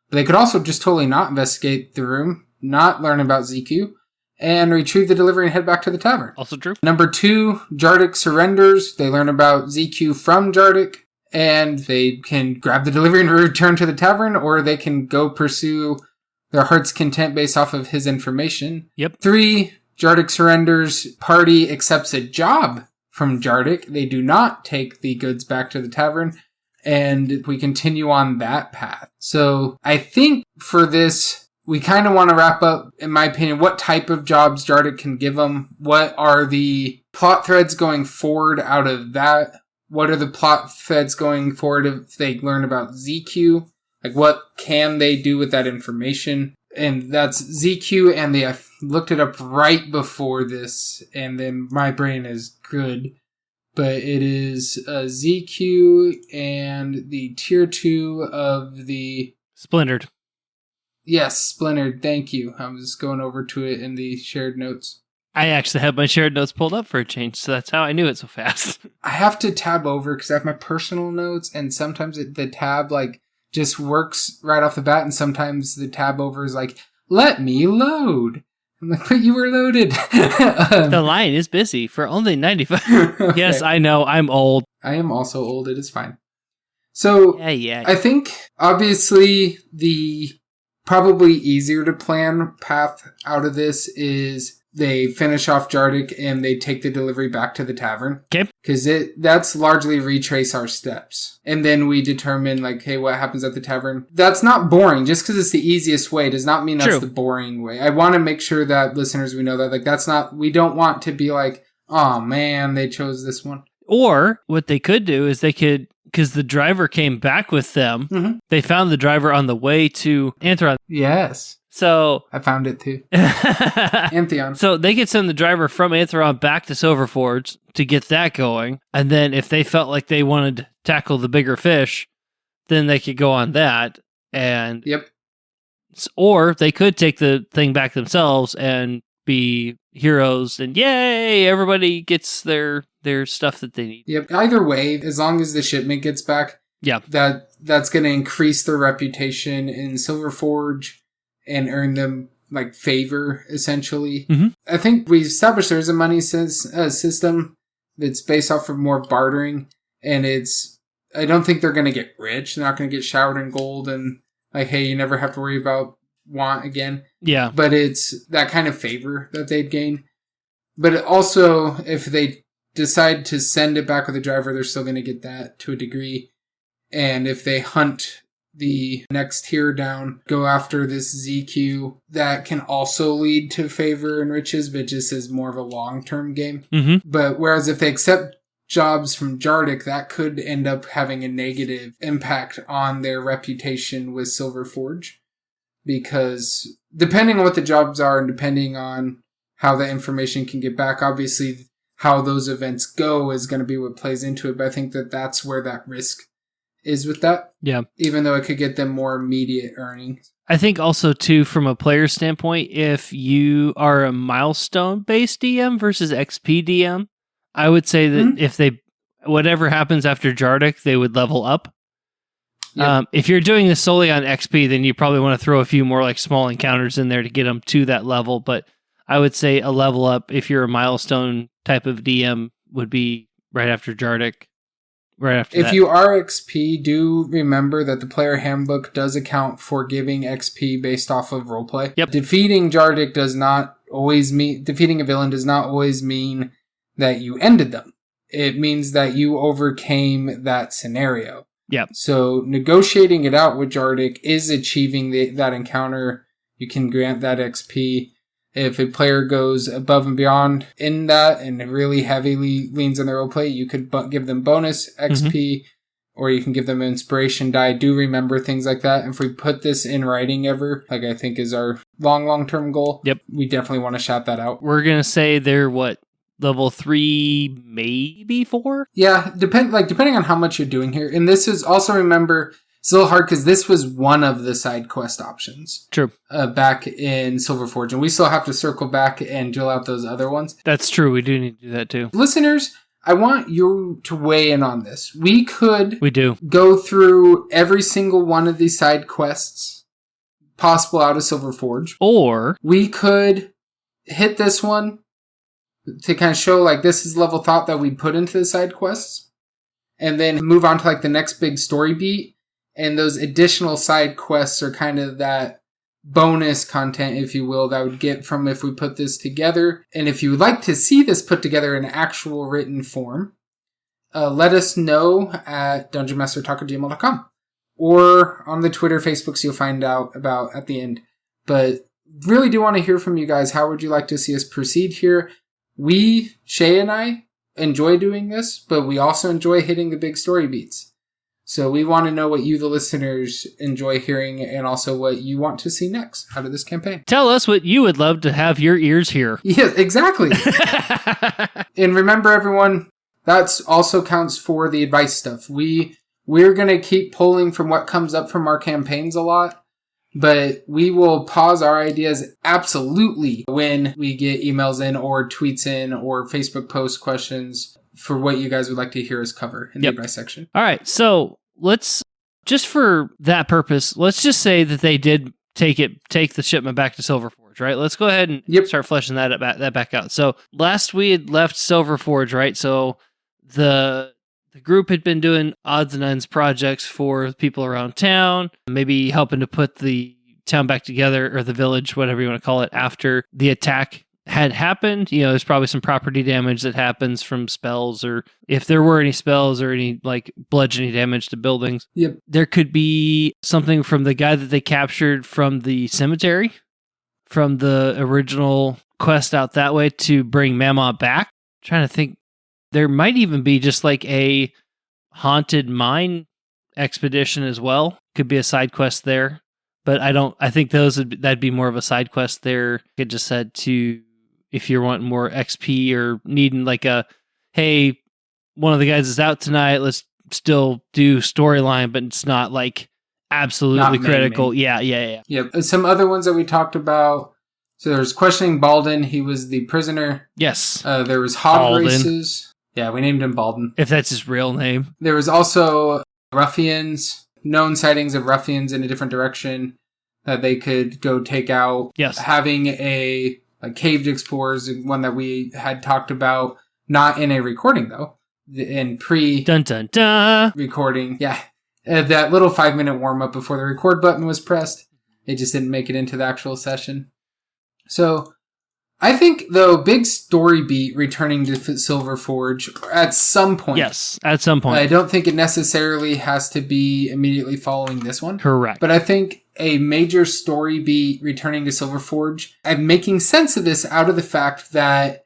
But they could also just totally not investigate the room, not learn about ZQ, and retrieve the delivery and head back to the tavern. Also true. Number two, Jardik surrenders. They learn about ZQ from Jardik, and they can grab the delivery and return to the tavern, or they can go pursue their heart's content based off of his information. Yep. Three, Jardik surrenders. Party accepts a job from Jardik. They do not take the goods back to the tavern, and we continue on that path. So I think for this, we kind of want to wrap up, in my opinion, what type of jobs Jardik can give them. What are the plot threads going forward out of that? What are the plot threads going forward if they learn about ZQ? Like, what can they do with that information? And that's ZQ, and I looked it up right before this, and then my brain is good. But it is ZQ and the tier 2 of the... Splintered. Yes, Splintered, thank you. I was going over to it in the shared notes. I actually have my shared notes pulled up for a change, so that's how I knew it so fast. I have to tab over because I have my personal notes, and sometimes the tab, just works right off the bat, and sometimes the tab over is like, let me load. I'm like, but you were loaded. The line is busy for only 95. Okay. Yes, I know, I'm old. I am also old, it is fine. So, yeah. I think, obviously, the probably easier to plan path out of this is they finish off Jardik and they take the delivery back to the tavern. Okay. Because that's largely retrace our steps. And then we determine, hey, what happens at the tavern. That's not boring. Just because it's the easiest way does not mean that's the boring way. I want to make sure that listeners, we know that, that's not, we don't want to be oh man, they chose this one. Or what they could do is because the driver came back with them, they found the driver on the way to Anthron. Yes. So I found it too. Antheon. So they could send the driver from Antheron back to Silverforge to get that going. And then if they felt like they wanted to tackle the bigger fish, then they could go on that. And yep. Or they could take the thing back themselves and be heroes and yay, everybody gets their stuff that they need. Yep. Either way, as long as the shipment gets back, that's going to increase their reputation in Silverforge and earn them favor, essentially. Mm-hmm. I think we established there's a money system that's based off of more bartering, and I don't think they're going to get rich. They're not going to get showered in gold and hey, you never have to worry about want again. Yeah. But it's that kind of favor that they'd gain. But also, if they decide to send it back with the driver, they're still going to get that to a degree. And if they hunt the next tier down, go after this ZQ, that can also lead to favor and riches, but just as more of a long-term game. Mm-hmm. But whereas if they accept jobs from Jardik, that could end up having a negative impact on their reputation with Silverforge. Because depending on what the jobs are and depending on how the information can get back, obviously how those events go is going to be what plays into it. But I think that's where that risk is with that. Yeah. Even though it could get them more immediate earnings. I think also, too, from a player standpoint, if you are a milestone-based DM versus XP DM, I would say that if whatever happens after Jardik, they would level up. Yep. If you're doing this solely on XP, then you probably want to throw a few more like small encounters in there to get them to that level. But I would say a level up, if you're a milestone type of DM, would be right after Jardik. Right after if you are XP, do remember that the player handbook does account for giving XP based off of roleplay. Yep. Defeating Jardik defeating a villain does not always mean that you ended them. It means that you overcame that scenario. Yep. So negotiating it out with Jardik is achieving that encounter. You can grant that XP. If a player goes above and beyond in that and really heavily leans on their roleplay, you could give them bonus XP, or you can give them an inspiration die. Do remember things like that. And if we put this in writing ever, like I think is our long-term goal, we definitely want to shout that out. We're going to say they're level 3, maybe 4? Yeah, depending on how much you're doing here. And this is also, remember, it's a little hard because this was one of the side quest options. True. Back in Silver Forge. And we still have to circle back and drill out those other ones. That's true. We do need to do that too. Listeners, I want you to weigh in on this. We do go through every single one of these side quests possible out of Silver Forge. Or we could hit this one to kind of show like this is level thought that we put into the side quests. And then move on to like the next big story beat. And those additional side quests are kind of that bonus content, if you will, that would get from if we put this together. And if you would like to see this put together in actual written form, let us know at dungeonmastertalk@gmail.com or on the Twitter, Facebooks you'll find out about at the end. But really do want to hear from you guys. How would you like to see us proceed here? Shea and I, enjoy doing this, but we also enjoy hitting the big story beats. So we want to know what you, the listeners, enjoy hearing and also what you want to see next out of this campaign. Tell us what you would love to have your ears hear. Yeah, exactly. And remember, everyone, that also counts for the advice stuff. We're going to keep pulling from what comes up from our campaigns a lot, but we will pause our ideas absolutely when we get emails in or tweets in or Facebook post questions for what you guys would like to hear us cover in the advice section. All right, so let's, just for that purpose, let's just say that they did take the shipment back to Silver Forge, right? Let's go ahead and start fleshing that back out. So last we had left Silver Forge, right? So the group had been doing odds and ends projects for people around town, maybe helping to put the town back together, or the village, whatever you want to call it, after the attack had happened. There's probably some property damage that happens from spells, or if there were any spells or any like bludgeoning damage to buildings. There could be something from the guy that they captured from the cemetery, from the original quest out that way to bring Mama back. I'm trying to think. There might even be just like a haunted mine expedition as well. Could be a side quest there. But I think that'd be more of a side quest there. It just said to, if you're wanting more XP or needing like hey, one of the guys is out tonight, let's still do storyline, but it's not like absolutely critical. Yeah. Yep. Some other ones that we talked about. So there's questioning Balden. He was the prisoner. Yes. There was hog races. Yeah, we named him Balden. If that's his real name. There was also ruffians, known sightings of ruffians in a different direction that they could go take out. Yes. Having a caved explorers, one that we had talked about, not in a recording though, in recording. Yeah. That little 5-minute warm up before the record button was pressed. It just didn't make it into the actual session. So I think, though, big story beat returning to Silver Forge at some point. Yes, at some point. I don't think it necessarily has to be immediately following this one. Correct. But I think a major story beat returning to Silver Forge, I'm making sense of this out of the fact that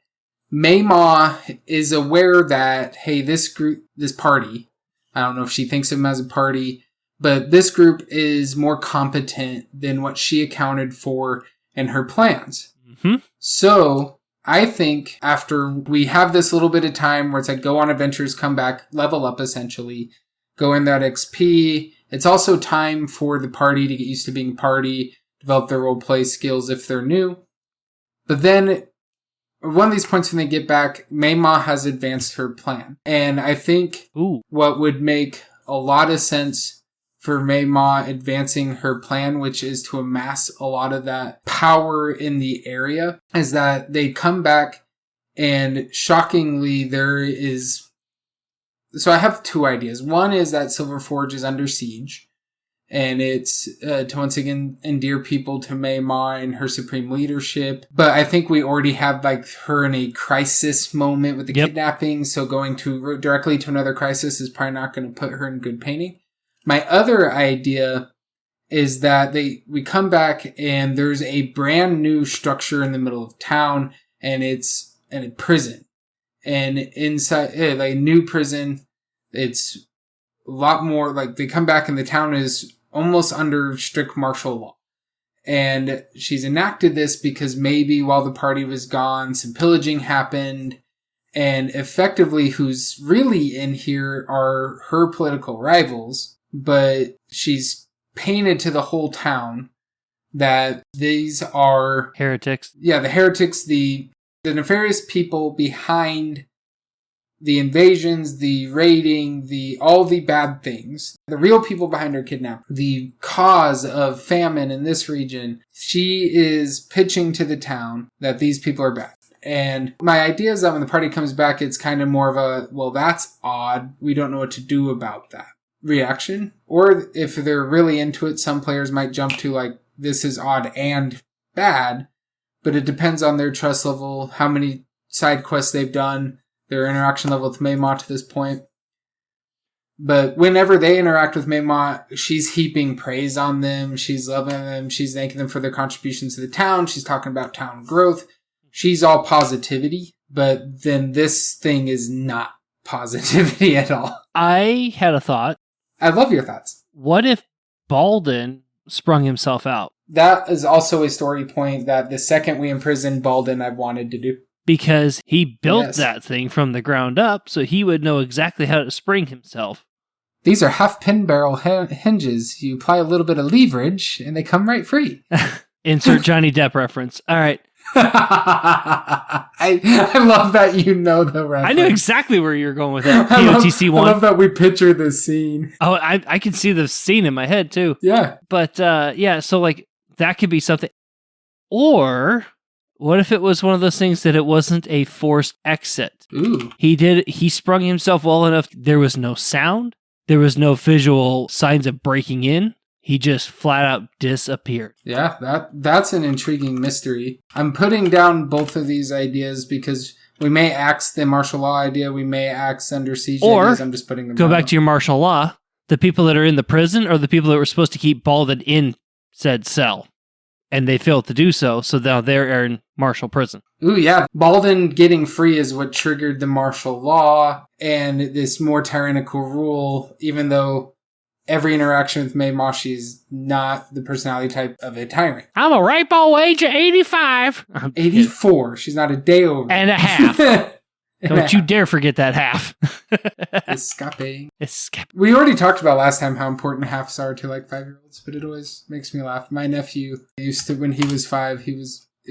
Mayma is aware that, hey, this group, this party, I don't know if she thinks of them as a party, but this group is more competent than what she accounted for in her plans. So I think after we have this little bit of time where it's like go on adventures, come back, level up essentially, go in that XP. It's also time for the party to get used to being party, develop their role play skills if they're new. But then one of these points when they get back, Mei-Ma has advanced her plan. And I think what would make a lot of sense for Mei-Ma advancing her plan, which is to amass a lot of that power in the area, is that they come back and shockingly there is... So I have two ideas. One is that Silver Forge is under siege, and it's to once again endear people to Mei-Ma and her supreme leadership. But I think we already have like her in a crisis moment with the kidnapping, so going to directly to another crisis is probably not going to put her in good painting. My other idea is that we come back and there's a brand new structure in the middle of town, and it's a prison. And inside, like a new prison, it's a lot more like they come back and the town is almost under strict martial law. And she's enacted this because maybe while the party was gone, some pillaging happened. And effectively, who's really in here are her political rivals. But she's painted to the whole town that these are heretics. Yeah, the heretics, the nefarious people behind the invasions, the raiding, all the bad things, the real people behind her kidnapping, the cause of famine in this region. She is pitching to the town that these people are bad. And my idea is that when the party comes back, it's kind of more of a, well, that's odd. We don't know what to do about that reaction. Or if they're really into it, some players might jump to like, this is odd and bad. But it depends on their trust level, how many side quests they've done, their interaction level with Mei-Ma to this point. But whenever they interact with Mei-Ma, she's heaping praise on them. She's loving them. She's thanking them for their contributions to the town. She's talking about town growth. She's all positivity. But then this thing is not positivity at all. I had a thought. I love your thoughts. What if Baldin sprung himself out? That is also a story point that the second we imprison Baldin, I've wanted to do. Because he built that thing from the ground up, so he would know exactly how to spring himself. These are half pin barrel hinges. You apply a little bit of leverage, and they come right free. Insert Johnny Depp reference. All right. I love that you know the reference. I knew exactly where you were going with that. POTC1. I love that we picture this scene. Oh, I can see the scene in my head, too. Yeah. But, so, like, that could be something. Or, what if it was one of those things that it wasn't a forced exit? Ooh. He sprung himself well enough. There was no sound. There was no visual signs of breaking in. He just flat out disappeared. Yeah, that's an intriguing mystery. I'm putting down both of these ideas because we may axe the martial law idea, we may axe under siege ideas. I'm just putting them down. Go back to your martial law. The people that are in the prison are the people that were supposed to keep Baldin in said cell. And they failed to do so, so now they're in martial prison. Ooh, yeah. Baldin getting free is what triggered the martial law and this more tyrannical rule, even though every interaction with Mei-Ma, she's not the personality type of a tyrant. I'm a ripe old age of 85. 84. She's not a day over. And a half. Don't you dare forget that half. Escape. We already talked about last time how important halves are to like 5-year-olds, but it always makes me laugh. My nephew used to, when he was 5,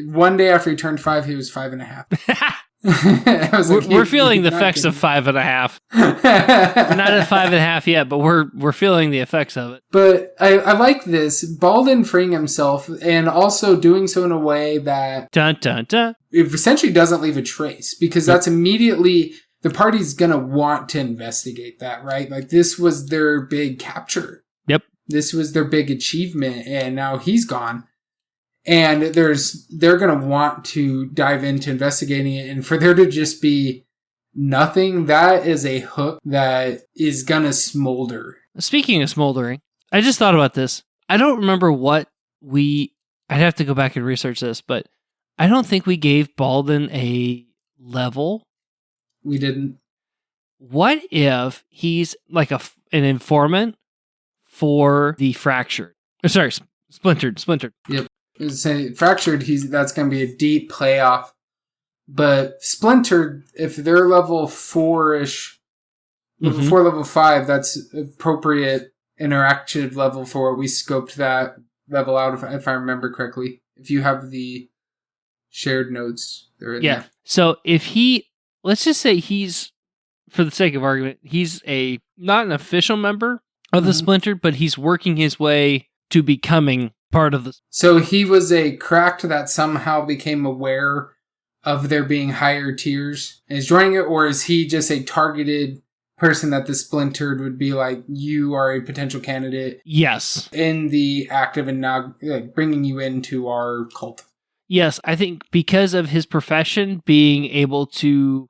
one day after he turned 5, he was 5.5. We're feeling the effects of 5.5. We're not at 5.5 yet, but we're feeling the effects of it. But I like this. Baldin freeing himself and also doing so in a way that dun, dun, dun. It essentially doesn't leave a trace, because that's immediately the party's going to want to investigate that, right? Like this was their big capture. Yep. This was their big achievement, and now he's gone. And they're going to want to dive into investigating it. And for there to just be nothing, that is a hook that is going to smolder. Speaking of smoldering, I just thought about this. I don't remember what I'd have to go back and research this, but I don't think we gave Baldin a level. We didn't. What if he's like an informant for the fractured? Sorry, splintered. Yep. Say fractured, that's going to be a deep playoff. But splintered, if they're level 4-ish, Before level 5, that's appropriate interactive level for what we scoped that level out, if I remember correctly. If you have the shared notes, they're in there. So if let's just say he's, for the sake of argument, he's not an official member of the Splintered, but he's working his way to becoming part of the... So he was a cracked that somehow became aware of there being higher tiers and is joining it, or is he just a targeted person that the Splintered would be like, you are a potential candidate? Yes. In the active and now bringing you into our cult. Yes, I think because of his profession, being able to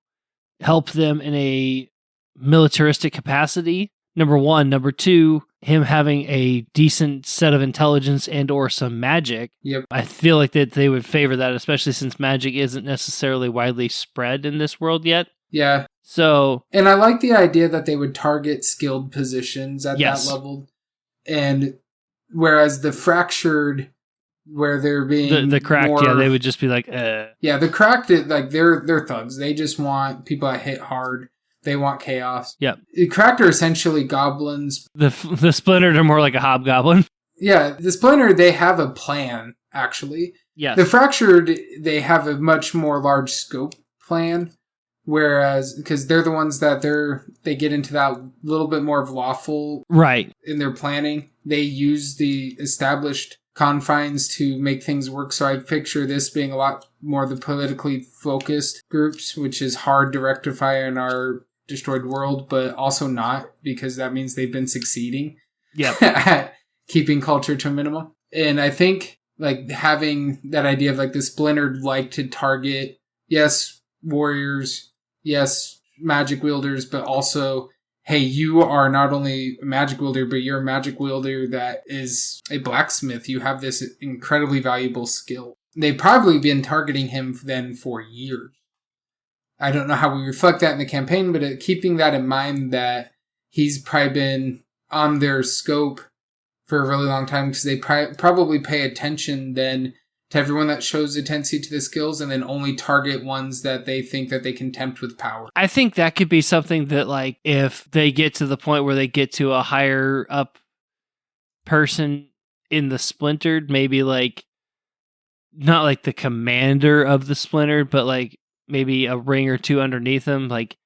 help them in a militaristic capacity, number one. Number two, him having a decent set of intelligence and or some magic. Yep. I feel like that they would favor that, especially since magic isn't necessarily widely spread in this world yet. Yeah. So, and I like the idea that they would target skilled positions at that level. And whereas the fractured, where they're being the cracked, they would just be like, Yeah, the cracked, like they're thugs. They just want people that hit hard. They want chaos. Yeah. The cracked are essentially goblins. The Splintered are more like a hobgoblin. Yeah, the Splintered, they have a plan, actually. Yes. The fractured, they have a much more large scope plan. Whereas, because they're the ones that they get into that little bit more of lawful right in their planning. They use the established confines to make things work. So I picture this being a lot more the politically focused groups, which is hard to rectify in our destroyed world, but also not, because that means they've been succeeding at keeping culture to a minimum. And I think like having that idea of like the Splintered like to target, yes, warriors, yes, magic wielders, but also, hey, you are not only a magic wielder, but you're a magic wielder that is a blacksmith. You have this incredibly valuable skill. They've probably been targeting him then for years. I don't know how we reflect that in the campaign, but keeping that in mind that he's probably been on their scope for a really long time, because they probably pay attention then to everyone that shows a tendency to the skills, and then only target ones that they think that they can tempt with power. I think that could be something that, like, if they get to the point where they get to a higher up person in the Splintered, maybe like, not like the commander of the Splintered, but like maybe a ring or two underneath them, like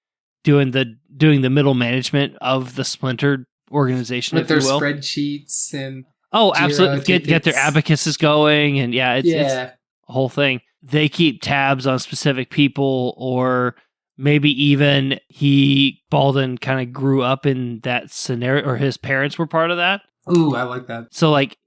doing the middle management of the Splintered organization, with if their you will. spreadsheets and absolutely, get their abacuses going, and it's a whole thing. They keep tabs on specific people, or maybe even Baldwin kind of grew up in that scenario, or his parents were part of that. Ooh, I like that. So like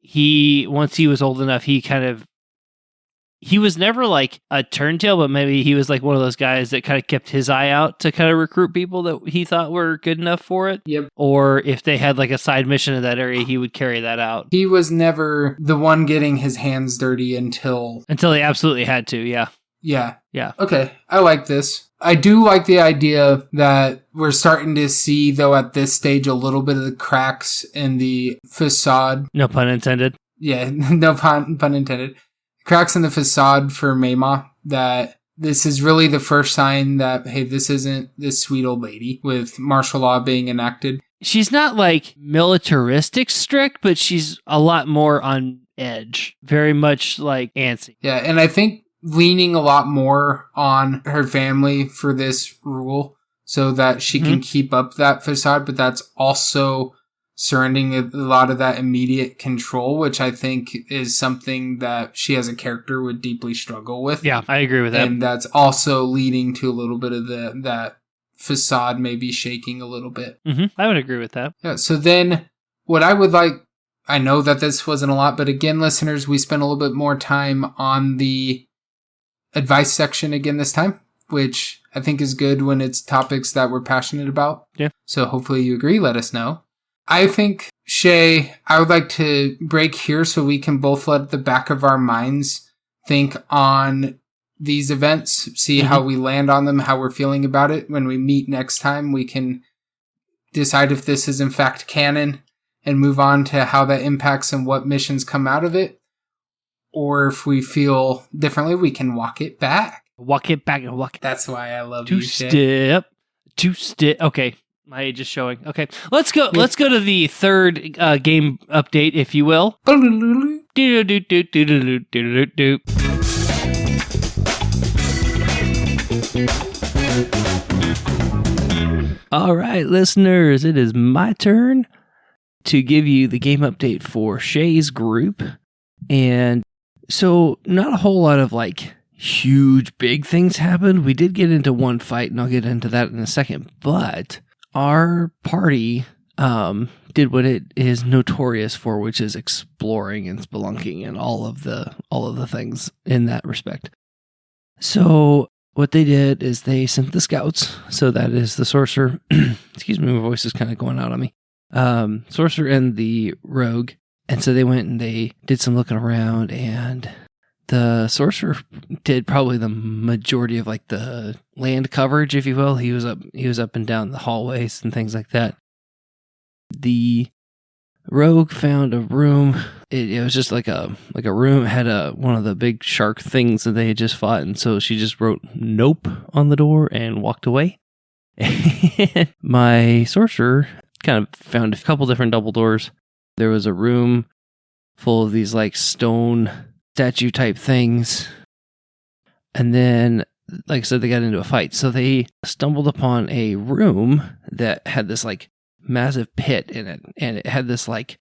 once he was old enough, he was never like a turntail, but maybe he was like one of those guys that kind of kept his eye out to kind of recruit people that he thought were good enough for it. Yep. Or if they had like a side mission in that area, he would carry that out. He was never the one getting his hands dirty until he absolutely had to. Yeah. Yeah. Okay. I like this. I do like the idea that we're starting to see, though, at this stage, a little bit of the cracks in the facade. No pun intended. Yeah. No pun intended. Cracks in the facade for Mayma, that this is really the first sign that, hey, this isn't this sweet old lady with martial law being enacted. She's not like militaristic strict, but she's a lot more on edge. Very much like antsy. Yeah, and I think leaning a lot more on her family for this rule so that she can keep up that facade, but that's also surrendering a lot of that immediate control, which I think is something that she as a character would deeply struggle with. Yeah, I agree with that. And that's also leading to a little bit of that facade maybe shaking a little bit. I would agree with that. Yeah, so then what I would like, I know that this wasn't a lot, but again, listeners, we spent a little bit more time on the advice section again this time, which I think is good when it's topics that we're passionate about. Yeah. So hopefully you agree. Let us know. I think, Shea, I would like to break here so we can both let the back of our minds think on these events, see how we land on them, how we're feeling about it. When we meet next time, we can decide if this is in fact canon and move on to how that impacts and what missions come out of it. Or if we feel differently, we can walk it back. Walk it back and walk it. That's why I love you, Shea. Two step. Okay. My age is showing. Okay, let's go. Let's go to the third game update, if you will. All right, listeners, it is my turn to give you the game update for Shea's group. And so not a whole lot of like huge big things happened. We did get into one fight, and I'll get into that in a second, but our party did what it is notorious for, which is exploring and spelunking and all of the things in that respect. So what they did is they sent the scouts. So that is the sorcerer. Excuse me, my voice is kind of going out on me. Sorcerer and the rogue. And so they went and they did some looking around, and the sorcerer did probably the majority of like the land coverage, if you will. He was up and down the hallways and things like that. The rogue found a room. It was just like a room. It had one of the big shark things that they had just fought, and so she just wrote "nope" on the door and walked away. And my sorcerer kind of found a couple different double doors. There was a room full of these like stone statue type things, and then, like I said, they got into a fight. So they stumbled upon a room that had this like massive pit in it, and it had this like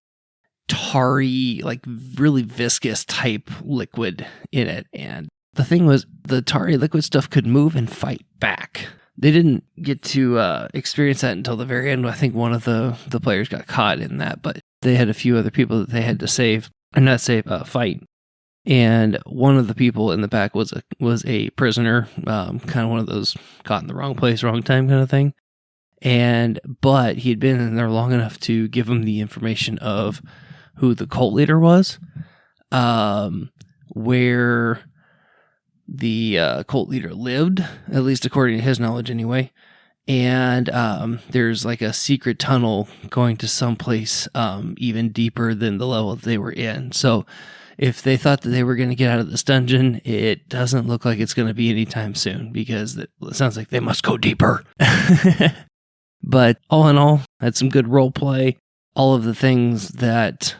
tarry, like really viscous type liquid in it. And the thing was, the tarry liquid stuff could move and fight back. They didn't get to experience that until the very end. I think one of the players got caught in that, but they had a few other people that they had to fight. And one of the people in the back was a prisoner, kind of one of those caught in the wrong place, wrong time kind of thing. But he had been in there long enough to give him the information of who the cult leader was, where the cult leader lived, at least according to his knowledge anyway. And there's like a secret tunnel going to someplace even deeper than the level that they were in. So if they thought that they were going to get out of this dungeon, it doesn't look like it's going to be anytime soon, because it sounds like they must go deeper. But all in all, had some good role play. All of the things that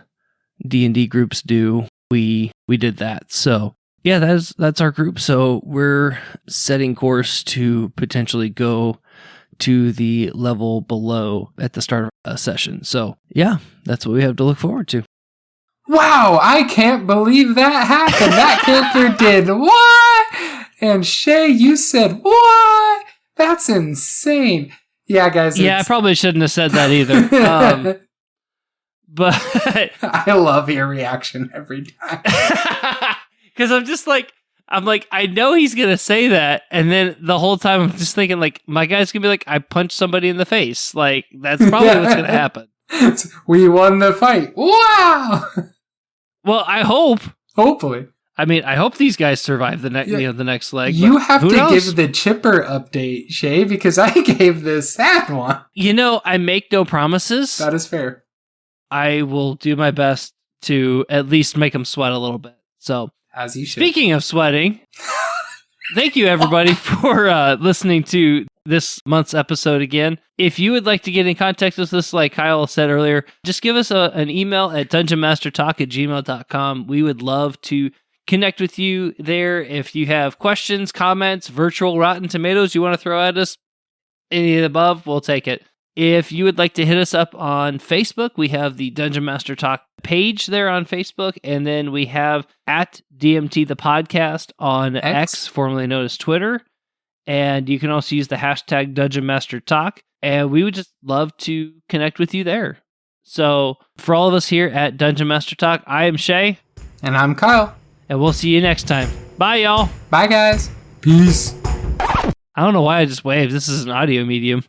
D&D groups do, we did that. So yeah, that's our group. So we're setting course to potentially go to the level below at the start of a session. So yeah, that's what we have to look forward to. Wow, I can't believe that happened. That character did what? And Shea, you said what? That's insane. Yeah, guys. Yeah, I probably shouldn't have said that either. But I love your reaction every time. Because I'm like, I know he's going to say that. And then the whole time I'm just thinking, like, my guy's going to be like, I punched somebody in the face. Like, that's probably what's going to happen. We won the fight. Wow. Well, I hope. Hopefully. I mean, I hope these guys survive the next leg. You have to give the chipper update, Shea, because I gave the sad one. You know, I make no promises. That is fair. I will do my best to at least make them sweat a little bit. So, as you should. Speaking of sweating, thank you everybody for listening to this month's episode again. If you would like to get in contact with us, like Kyle said earlier, just give us an email at dungeonmastertalk@gmail.com. We would love to connect with you there. If you have questions, comments, virtual Rotten Tomatoes you want to throw at us, any of the above, we'll take it. If you would like to hit us up on Facebook, we have the Dungeon Master Talk page there on Facebook, and then we have at DMT the podcast on X, formerly known as Twitter, and you can also use the hashtag Dungeon Master Talk, and we would just love to connect with you there. So for all of us here at Dungeon Master Talk, I am Shea. And I'm Kyle. And we'll see you next time. Bye, y'all. Bye, guys. Peace. I don't know why I just waved. This is an audio medium.